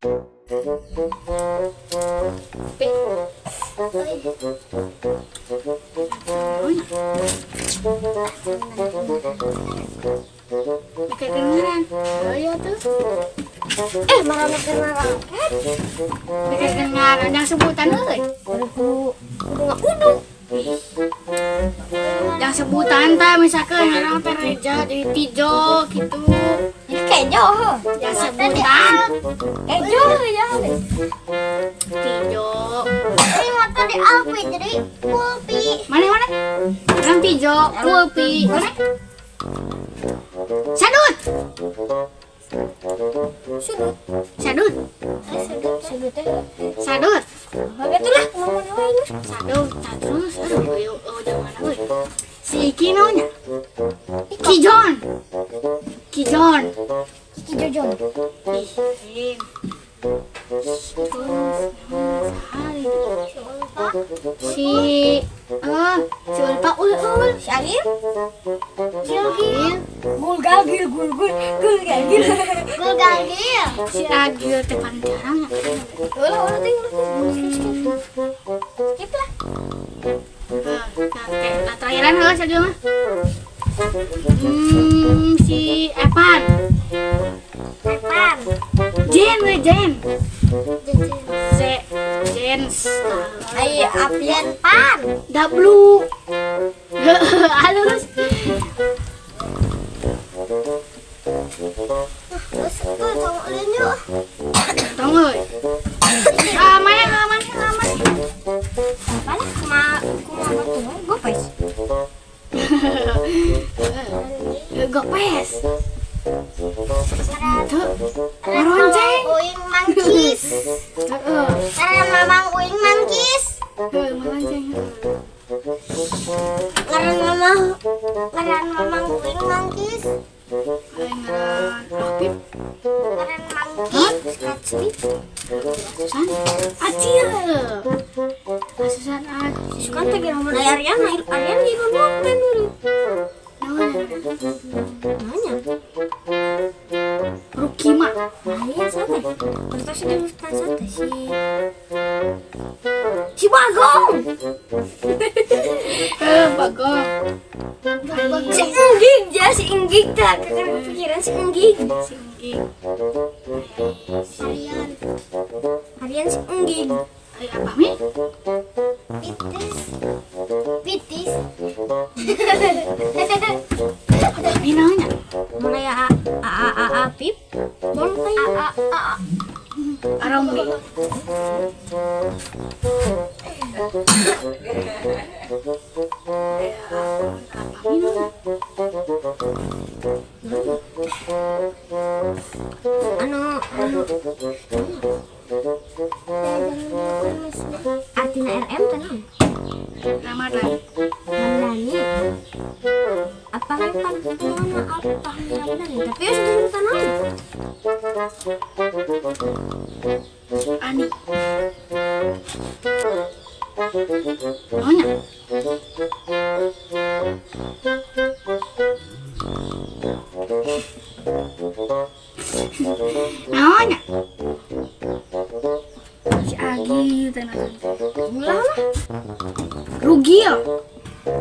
Kedengeran. Oh iya tuh. Marana kedengeran. Kedengeran yang sebutan euy. Kudu. Yang sebutan teh misalkan orang teh reja jadi tijo gitu. Ini kejo. Yang sebutan Kejo ya. tijo. Ini mata di alpi jadi pulpi. Mana? Yang tijo, kulpi. Mana? Sadut. Sudut. Sadut. Sudut. Sadut. Begitulah kemauan lain. Sadut. Terus aduh jangan euy. Si Kinonya. Kijon. Kijojon. Ih, si Ulpa ul Si Agil. Gil Gulgalgil. Gulgalgil. si Agil teh paling jarang ya. Ulah tinggal. Skip lah. Nah terakhiran heula si Agil mah. Si Epan. Jen. Jens. Ayo apian pan. Dablu. Halus. Terus tuh tong linyo. Tong euy. Aman. Apalah kuma batu gopes. Gopes. Ronceng. Uing mangkis. Heeh. Karena mamang uing mangkis. Ronceng. Ngaran mamang uing mangkis. Ngaran Apip. Ngaran mangkis. Skacip. San. Acil. Asusan acil. Sukan teh gimana Aryan di konten dulu. Nanya. Rukima. Iya sate. Terus di hutan sate Si Bagong. Bagong. si Engging ya si Engging tak kepikiran si Engging. Singging. Aryan si Engging. Apa mi? Pitis. Apa mi namanya? Mana ya Apip? Bon kayak Arombi. Apa mi namanya? Artina RM tenang. Ramadan. Ramdhani. Apa kan mana apa Ramdhani? Tapi ya sudah tenang. Ani. Namanya? Namanya? Si Agi tenang. Ulah lah. Rugil.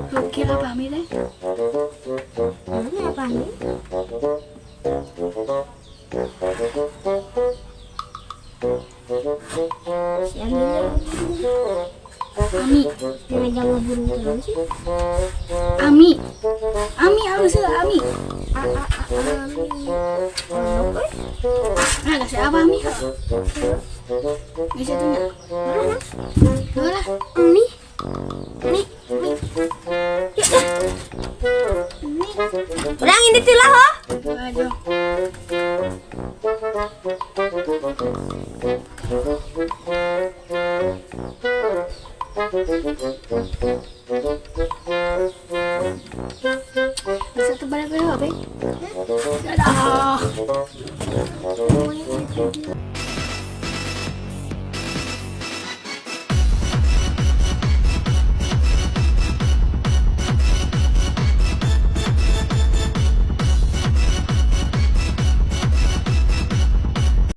Rugil apa mi teh? Mana apa nih? Si Agilnya Ami. ngajak ngeburu terus sih. Ami halus ya Ami. Nah, kasih apa Ami? Bisa tuh nggak? Lah. Mi. Udah ini tilah ho. Aduh.